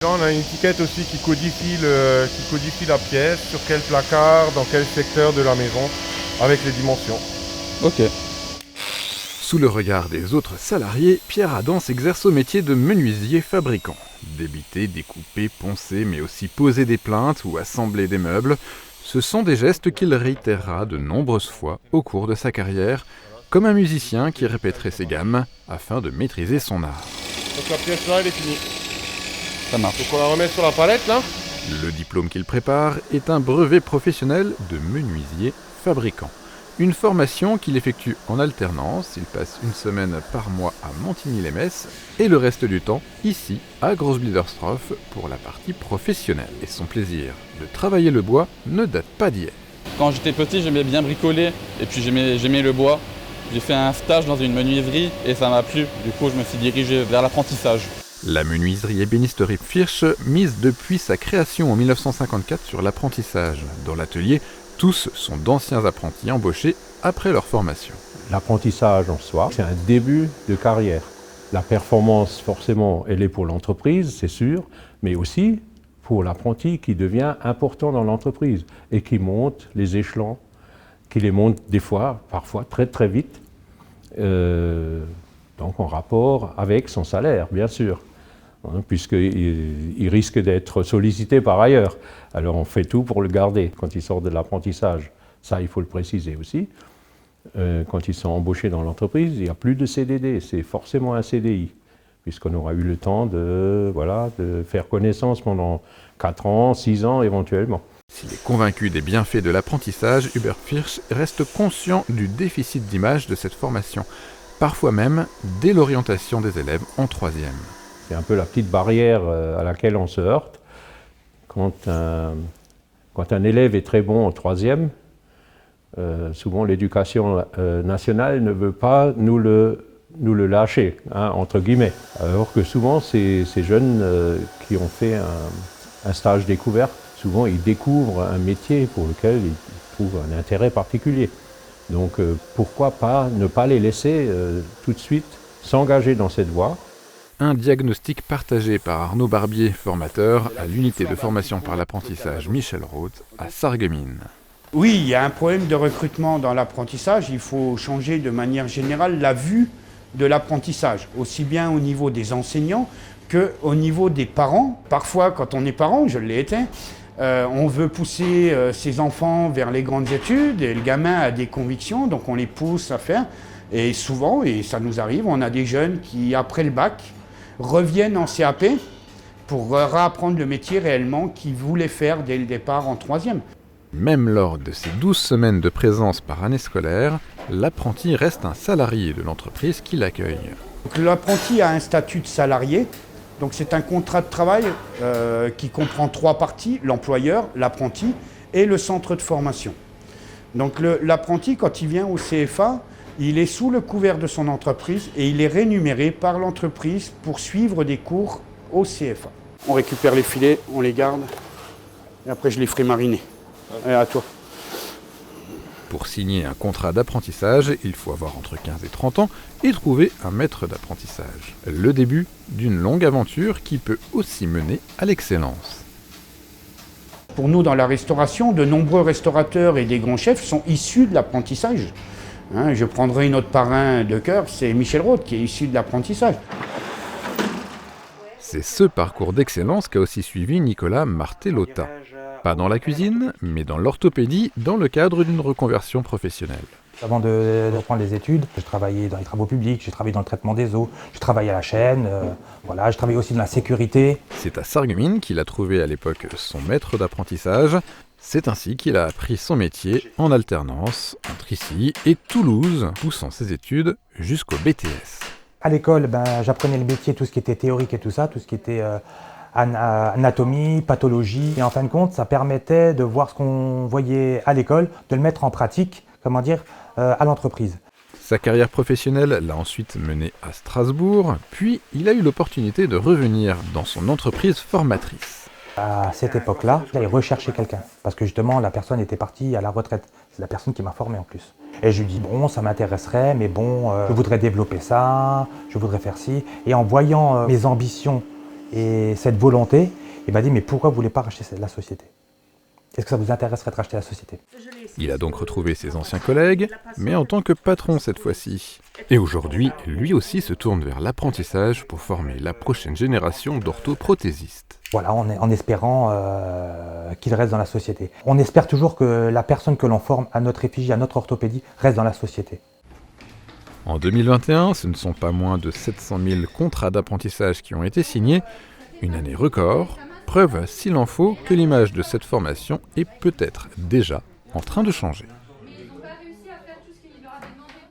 Là, on a une étiquette aussi qui codifie la pièce, sur quel placard, dans quel secteur de la maison, avec les dimensions. Ok. Sous le regard des autres salariés, Pierre Adam s'exerce au métier de menuisier fabricant. Débiter, découper, poncer, mais aussi poser des plinthes ou assembler des meubles, ce sont des gestes qu'il réitérera de nombreuses fois au cours de sa carrière, comme un musicien qui répéterait ses gammes afin de maîtriser son art. Donc la pièce là, elle est finie. Ça marche. Donc on la remet sur la palette là. Le diplôme qu'il prépare est un brevet professionnel de menuisier fabricant. Une formation qu'il effectue en alternance, il passe une semaine par mois à Montigny-les-Metz et le reste du temps ici à Großbiedersdorf pour la partie professionnelle. Et son plaisir de travailler le bois ne date pas d'hier. Quand j'étais petit, j'aimais bien bricoler et puis j'aimais le bois. J'ai fait un stage dans une menuiserie et ça m'a plu. Du coup, je me suis dirigé vers l'apprentissage. La menuiserie ébénisterie Pfirsch mise depuis sa création en 1954 sur l'apprentissage. Dans l'atelier, tous sont d'anciens apprentis embauchés après leur formation. L'apprentissage en soi, c'est un début de carrière. La performance, forcément, elle est pour l'entreprise, c'est sûr, mais aussi pour l'apprenti qui devient important dans l'entreprise et qui monte les échelons, qui les monte des fois, parfois très très vite, donc en rapport avec son salaire, bien sûr, hein, puisqu'il risque d'être sollicité par ailleurs. Alors on fait tout pour le garder quand il sort de l'apprentissage. Ça, il faut le préciser aussi. Quand ils sont embauchés dans l'entreprise, il n'y a plus de CDD, c'est forcément un CDI, puisqu'on aura eu le temps de faire connaissance pendant 4 ans, 6 ans éventuellement. S'il est convaincu des bienfaits de l'apprentissage, Hubert Pfirsch reste conscient du déficit d'image de cette formation, parfois même dès l'orientation des élèves en 3e. C'est un peu la petite barrière à laquelle on se heurte. Quand un élève est très bon en 3e, souvent l'éducation nationale ne veut pas nous le lâcher, hein, entre guillemets. Alors que souvent, ces jeunes qui ont fait un stage découverte, souvent ils découvrent un métier pour lequel ils trouvent un intérêt particulier. Donc pourquoi pas ne pas les laisser tout de suite s'engager dans cette voie. Un diagnostic partagé par Arnaud Barbier, formateur à l'unité de formation par l'apprentissage Michel Roth à Sarreguemines. Oui, il y a un problème de recrutement dans l'apprentissage. Il faut changer de manière générale la vue de l'apprentissage, aussi bien au niveau des enseignants qu'au niveau des parents. Parfois, quand on est parent, je l'ai été, on veut pousser ses enfants vers les grandes études et le gamin a des convictions, donc on les pousse à faire. Et souvent, et ça nous arrive, on a des jeunes qui, après le bac, reviennent en CAP pour réapprendre le métier réellement qu'ils voulaient faire dès le départ en 3e. Même lors de ces 12 semaines de présence par année scolaire, l'apprenti reste un salarié de l'entreprise qui l'accueille. L'apprenti a un statut de salarié, donc c'est un contrat de travail qui comprend 3 parties, l'employeur, l'apprenti et le centre de formation. Donc l'apprenti, quand il vient au CFA, il est sous le couvert de son entreprise et il est rémunéré par l'entreprise pour suivre des cours au CFA. On récupère les filets, on les garde et après je les ferai mariner. Et à toi. Pour signer un contrat d'apprentissage, il faut avoir entre 15 et 30 ans et trouver un maître d'apprentissage. Le début d'une longue aventure qui peut aussi mener à l'excellence. Pour nous, dans la restauration, de nombreux restaurateurs et des grands chefs sont issus de l'apprentissage. Hein, je prendrai notre parrain de cœur, c'est Michel Roth qui est issu de l'apprentissage. C'est ce parcours d'excellence qu'a aussi suivi Nicolas Martellotta. Pas dans la cuisine, mais dans l'orthopédie, dans le cadre d'une reconversion professionnelle. Avant de reprendre les études, j'ai travaillé dans les travaux publics, j'ai travaillé dans le traitement des eaux, j'ai travaillé à la chaîne, j'ai travaillé aussi dans la sécurité. C'est à Sarreguemines qu'il a trouvé à l'époque son maître d'apprentissage. C'est ainsi qu'il a appris son métier en alternance entre ici et Toulouse, poussant ses études jusqu'au BTS. À l'école, j'apprenais le métier, tout ce qui était théorique et tout ça, tout ce qui était anatomie, pathologie. Et en fin de compte, ça permettait de voir ce qu'on voyait à l'école, de le mettre en pratique, à l'entreprise. Sa carrière professionnelle l'a ensuite mené à Strasbourg, puis il a eu l'opportunité de revenir dans son entreprise formatrice. À cette époque-là, j'allais rechercher quelqu'un, parce que justement, la personne était partie à la retraite. C'est la personne qui m'a formé en plus. Et je lui dis, ça m'intéresserait, mais je voudrais développer ça, je voudrais faire ci. Et en voyant mes ambitions Et cette volonté, il m'a dit, mais pourquoi vous ne voulez pas racheter la société? Est-ce que ça vous intéresserait de racheter la société? Il a donc retrouvé ses anciens collègues, mais en tant que patron cette fois-ci. Et aujourd'hui, lui aussi se tourne vers l'apprentissage pour former la prochaine génération d'orthoprothésistes. Voilà, en espérant qu'il reste dans la société. On espère toujours que la personne que l'on forme à notre effigie, à notre orthopédie, reste dans la société. En 2021, ce ne sont pas moins de 700 000 contrats d'apprentissage qui ont été signés, une année record, preuve s'il en faut que l'image de cette formation est peut-être déjà en train de changer.